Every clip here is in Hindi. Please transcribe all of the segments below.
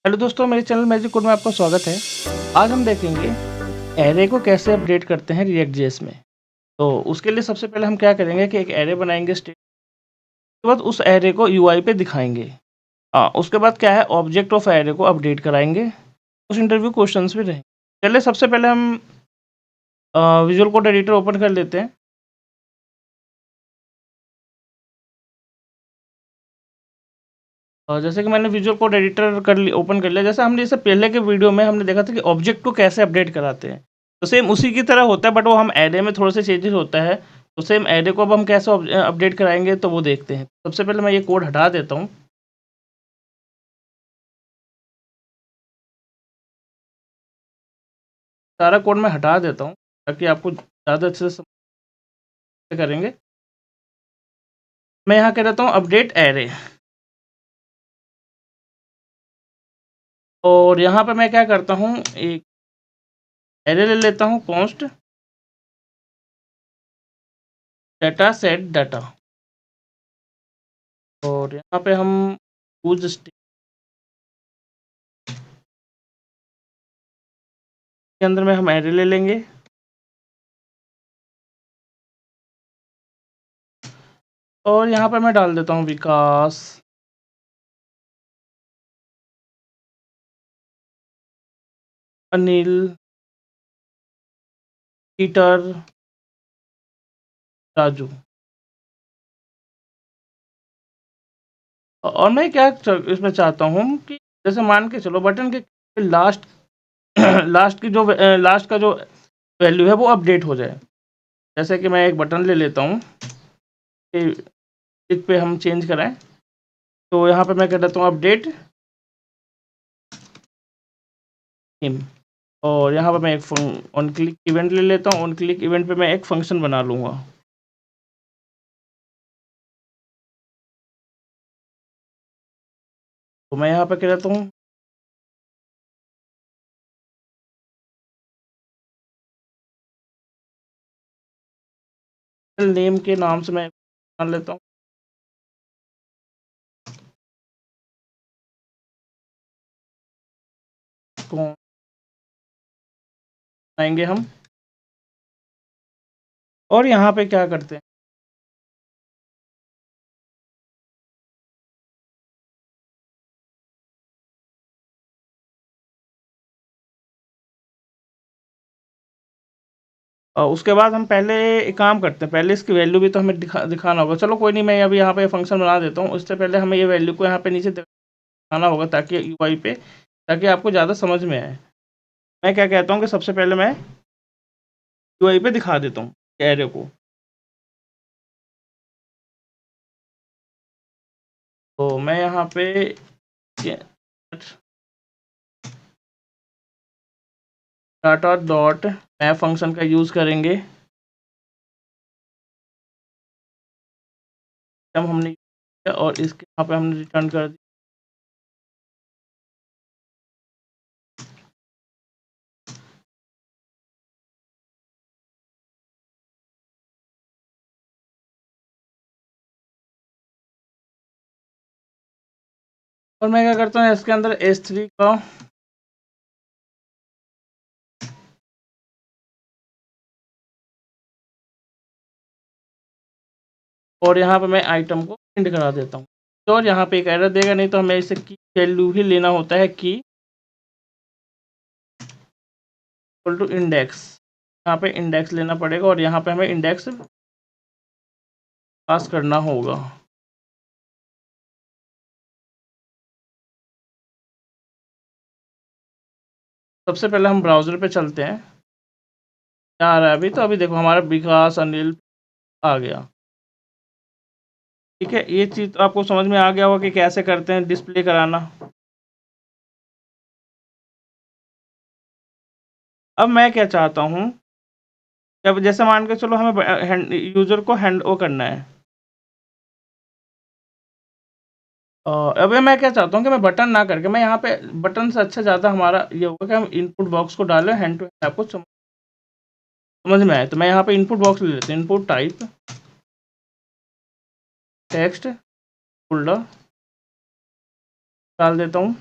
हेलो दोस्तों, मेरे चैनल मैजिक कोड में आपका स्वागत है। आज हम देखेंगे एरे को कैसे अपडेट करते हैं रिएक्ट जेएस में। तो उसके लिए सबसे पहले हम क्या करेंगे कि एक एरे बनाएंगे स्टेट के बाद उस एरे को यूआई पे दिखाएंगे। उसके बाद क्या है, ऑब्जेक्ट ऑफ एरे को अपडेट कराएंगे। कुछ इंटरव्यू क्वेश्चंस भी रहेंगे। चलिए सबसे पहले हम विजुअल कोड एडिटर ओपन कर लेते हैं। जैसे कि मैंने विजुअल कोड एडिटर ओपन कर लिया। जैसे हमने इससे पहले के वीडियो में हमने देखा था कि ऑब्जेक्ट को कैसे अपडेट कराते हैं, तो सेम उसी की तरह होता है, बट वो हम एरे में थोड़े से चेंजेस होता है। तो सेम एरे को अब हम कैसे अपडेट कराएंगे तो वो देखते हैं। सबसे पहले मैं ये कोड हटा देता हूँ। सारा कोड मैं हटा देता हूँ ताकि आपको ज़्यादा अच्छे से समझ करेंगे। मैं यहाँ कह देता हूँ अपडेट एरे, और यहाँ पे मैं क्या करता हूँ, एक एरे ले लेता हूँ कॉन्स्ट डाटा सेट डाटा, और यहाँ पे हम यूज के अंदर में हम एरे ले लेंगे, और यहाँ पे मैं डाल देता हूँ विकास, अनिल, पीटर, राजू। और मैं क्या इसमें चाहता हूँ कि जैसे मान के चलो बटन के लास्ट लास्ट का जो वैल्यू है वो अपडेट हो जाए। जैसे कि मैं एक बटन ले लेता हूँ कि इस पे हम चेंज कराएं। तो यहाँ पे मैं कर देता हूँ अपडेट नेम, और यहाँ पे मैं एक ऑन क्लिक इवेंट ले लेता हूँ। ऑन क्लिक इवेंट पे मैं एक फंक्शन बना लूँगा। तो मैं यहाँ पे कह देता हूँ नेम के नाम से मैं बना लेता हूँ। कौन आएंगे हम, और यहाँ पे क्या करते हैं, उसके बाद हम पहले एक काम करते हैं। पहले इसकी वैल्यू भी तो हमें दिखाना होगा। चलो कोई नहीं, मैं अभी यहाँ पे फंक्शन बना देता हूँ। उससे पहले हमें ये वैल्यू को यहाँ पे नीचे दिखाना होगा ताकि यूआई पे, ताकि आपको ज़्यादा समझ में आए। मैं क्या कहता हूँ कि सबसे पहले मैं यूआई पे दिखा देता हूँ एरे को। तो मैं यहाँ पे डाटा डॉट मैप फंक्शन का यूज़ करेंगे। जब हमने किया और इसके यहाँ पे हमने रिटर्न कर दिया। और मैं क्या करता हूँ, इसके अंदर S3 का और यहाँ पे मैं आइटम को प्रिंट करा देता हूँ। तो और यहाँ पे एक एरर देगा, नहीं तो हमें इसे की वैल्यू ही लेना होता है, की इक्वल टू इंडेक्स। यहाँ पे इंडेक्स लेना पड़ेगा और यहाँ पे हमें इंडेक्स पास करना होगा। सबसे पहले हम ब्राउज़र पे चलते हैं। क्या आ रहा है अभी, तो अभी देखो हमारा विकास अनिल आ गया। ठीक है, ये चीज़ तो आपको समझ में आ गया होगा कि कैसे करते हैं डिस्प्ले कराना। अब मैं क्या चाहता हूँ, जब जैसे मान के चलो हमें यूज़र को हैंड ओ करना है। अब मैं क्या चाहता हूँ कि मैं बटन ना करके, मैं यहाँ पे बटन से अच्छा ज़्यादा हमारा ये होगा कि हम इनपुट बॉक्स को डालें हैंड टू हैंड, आपको समझ में आए। तो मैं यहाँ पे इनपुट बॉक्स ले लेते हैं। इनपुट टाइप टेक्स्ट फोल्डर डाल देता हूँ।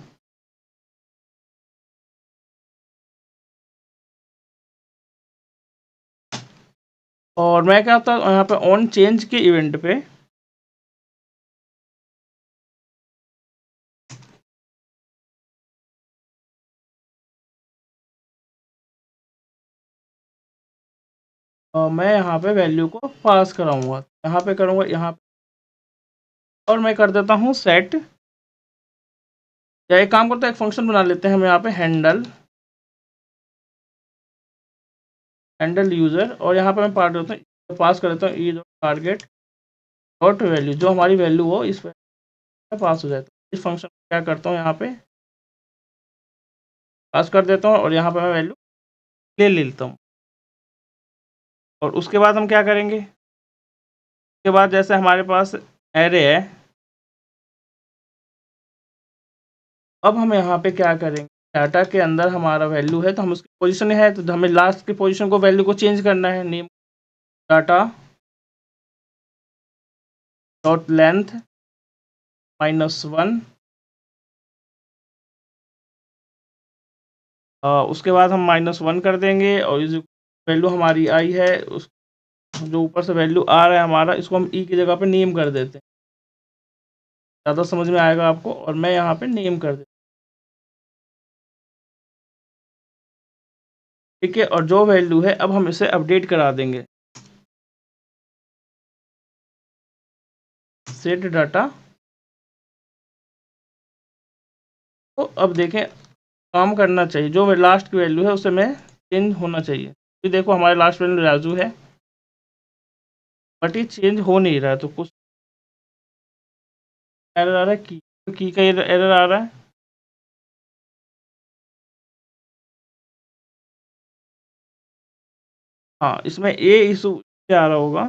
और मैं क्या होता है यहाँ पे ऑन चेंज के इवेंट पे मैं यहाँ पे वैल्यू को पास कराऊँगा। यहाँ पे करूँगा यहाँ पे, और मैं कर देता हूँ सेट, या एक काम करते हैं, एक फ़ंक्शन बना लेते हैं हम यहाँ पे हैंडल यूज़र, और यहाँ पे मैं पास कर देता हूँ ई टारगेट डॉट वैल्यू, जो हमारी वैल्यू हो इस पे पास हो जाए। तो इस फ़ंक्शन को क्या करता हूँ, यहाँ पे पास कर देता हूँ और यहाँ पे मैं वैल्यू ले लेता हूँ। और उसके बाद हम क्या करेंगे, उसके बाद जैसे हमारे पास एरे है, अब हम यहाँ पे क्या करेंगे, डाटा के अंदर हमारा वैल्यू है तो हम उसकी पोजीशन है, तो हमें लास्ट की पोजीशन को वैल्यू को चेंज करना है। नेम डाटा डॉट लेंथ -1, उसके बाद हम -1 कर देंगे, और ये जो वैल्यू हमारी आई है, उस जो ऊपर से वैल्यू आ रहा है हमारा, इसको हम ई की जगह पे नेम कर देते हैं। ज़्यादा समझ में आएगा आपको, और मैं यहाँ पे नेम कर देता हूँ, ठीक है। और जो वैल्यू है अब हम इसे अपडेट करा देंगे, सेट डाटा। तो अब देखें, काम करना चाहिए, जो लास्ट की वैल्यू है उसे में चेंज होना चाहिए। तो देखो हमारे लास्ट वैल्यू राजू है, बट ये चेंज हो नहीं रहा है, तो कुछ एरर आ रहा है, की का एरर आ रहा है। हाँ, इसमें ये इशू क्या आ रहा होगा,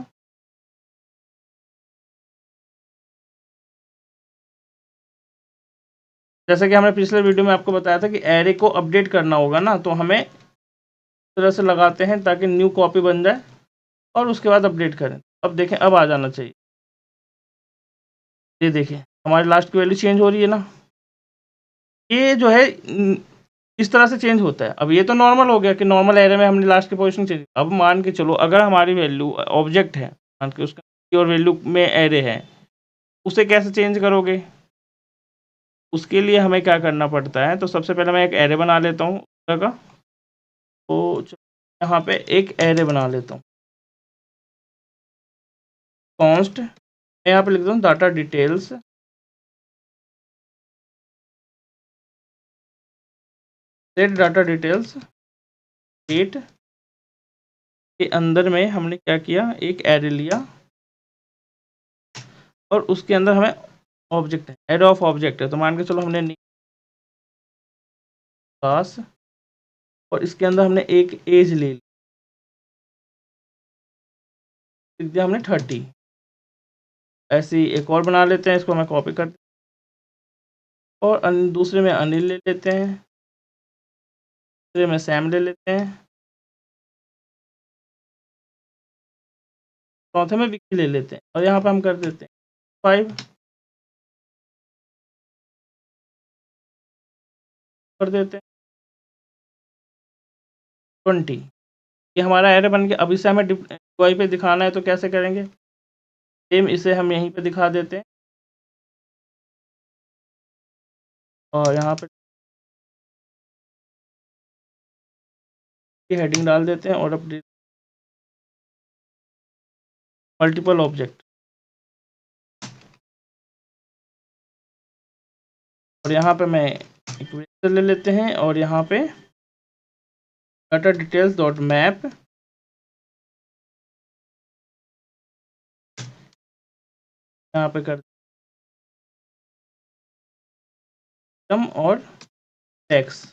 जैसे कि हमने पिछले वीडियो में आपको बताया था कि एरे को अपडेट करना होगा ना, तो हमें इस तरह से लगाते हैं ताकि न्यू कॉपी बन जाए, और उसके बाद अपडेट करें। अब देखें, अब आ जाना चाहिए। ये देखें, हमारी लास्ट की वैल्यू चेंज हो रही है ना, ये जो है इस तरह से चेंज होता है। अब ये तो नॉर्मल हो गया कि नॉर्मल एरे में हमने लास्ट की पोजीशन चेंज। अब मान के चलो, अगर हमारी वैल्यू ऑब्जेक्ट है, मान के उसका और वैल्यू में एरे है, उसे कैसे चेंज करोगे? उसके लिए हमें क्या करना पड़ता है, तो सबसे पहले मैं एक एरे बना लेता हूँ का। तो यहाँ पे एक एरे बना लेता हूँ, कॉन्स्ट, मैं यहाँ पे लिख दूँ data details, set data details date के अंदर में हमने क्या किया, एक एरे लिया, और उसके अंदर हमें ऑब्जेक्ट है, एरे ऑफ ऑब्जेक्ट है, तो मान के चलो हमने पास, और इसके अंदर हमने एक एज ले ली, लिख दिया हमने 30। ऐसे ही एक और बना लेते हैं, इसको मैं कॉपी कर, और दूसरे में अनिल ले लेते हैं, दूसरे में सैम ले लेते हैं, चौथे में विक्की ले लेते हैं, और यहाँ पे हम कर देते हैं 5 कर देते हैं 20। ये हमारा एरे बन गया। अब इसे हमें डिप्लॉय पे दिखाना है, तो कैसे करेंगे, सेम इसे हम यहीं पे दिखा देते हैं, और यहाँ पे हेडिंग डाल देते हैं, और अपडेट मल्टीपल ऑब्जेक्ट, और यहाँ पे मैं एक वेक्टर ले लेते हैं, और यहाँ पे डाटा डिटेल्स डॉट मैप, यहाँ पे कर कम और टेक्स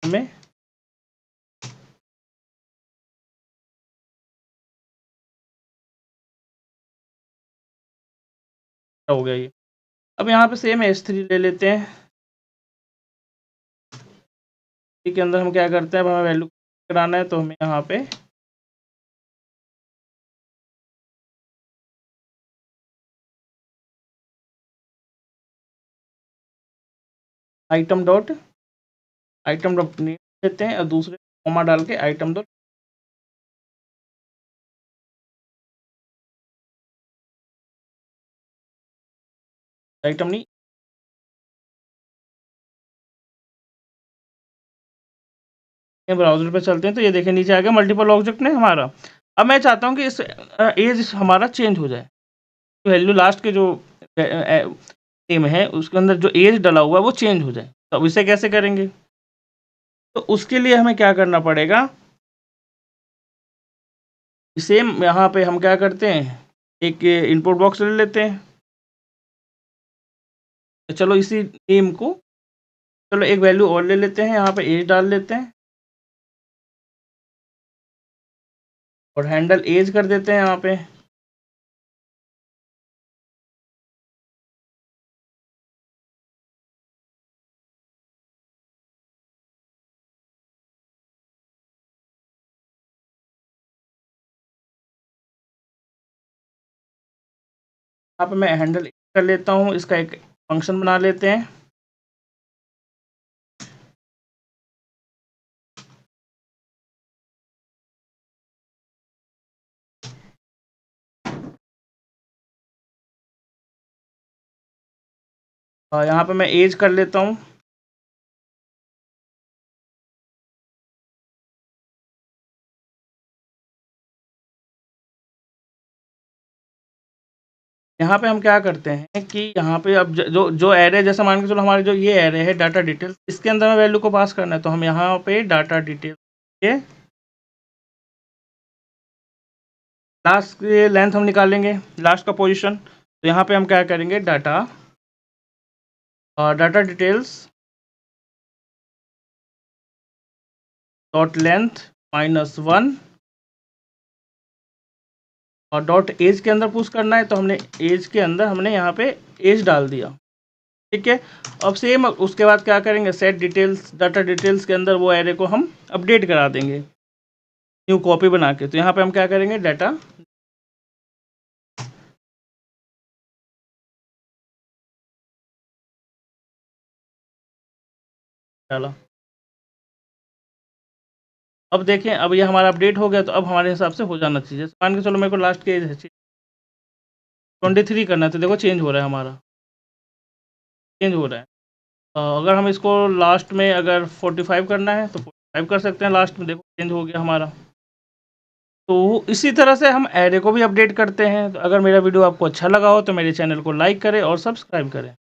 में हो गया ये। अब यहाँ पे सेम S3 ले लेते हैं, के अंदर हम क्या करते हैं, अब हमें वैल्यू कराना है, तो हमें यहाँ पे आइटम डॉट लेते हैं और दूसरे कॉमा डाल के आइटम दो आइटम नहीं ब्राउज़र पे चलते हैं तो ये देखिए नीचे आ गया मल्टीपल ऑब्जेक्ट ने हमारा। अब मैं चाहता हूँ कि इस एज हमारा चेंज हो जाए। वैल्यू लास्ट के जो नेम है उसके अंदर जो एज डला हुआ है वो चेंज हो जाए। तो अब इसे कैसे करेंगे? तो उसके लिए हमें क्या करना पड़ेगा? सेम यहाँ पे हम क्या करते हैं, एक इनपुट बॉक्स ले लेते हैं। तो चलो इसी नेम को चलो एक वैल्यू और ले लेते हैं, यहाँ पे एज डाल लेते हैं और हैंडल एज कर देते हैं यहाँ पे। यहाँ पे मैं हैंडल एज कर लेता हूँ, इसका एक फंक्शन बना लेते हैं। यहाँ पे मैं एज कर लेता हूँ। यहाँ पे हम क्या करते हैं कि यहाँ पे अब जो एरे जैसे मान के चलो हमारे जो ये एरे है डाटा डिटेल, इसके अंदर में वैल्यू को पास करना है। तो हम यहाँ पे डाटा डिटेल के लास्ट की लेंथ हम निकालेंगे, लास्ट का पोजीशन। तो यहाँ पे हम क्या करेंगे, data data details dot length -1 और डॉट एज के अंदर पुश करना है। तो हमने एज के अंदर हमने यहाँ पे एज डाल दिया, ठीक है। अब सेम उसके बाद क्या करेंगे, सेट डिटेल्स डाटा डिटेल्स के अंदर वो एरे को हम अपडेट करा देंगे न्यू कॉपी बना के। तो यहाँ पे हम क्या करेंगे, डाटा डाला। अब देखें, अब ये हमारा अपडेट हो गया। तो अब हमारे हिसाब से हो जाना चाहिए। मान के चलो मेरे को लास्ट के एज है 23 करना है, तो देखो चेंज हो रहा है हमारा, चेंज हो रहा है। अगर हम इसको लास्ट में अगर 45 करना है तो 45 कर सकते हैं लास्ट में, देखो चेंज हो गया हमारा। तो इसी तरह से हम एरे को भी अपडेट करते हैं। तो अगर मेरा वीडियो आपको अच्छा लगा हो तो मेरे चैनल को लाइक करें और सब्सक्राइब करें।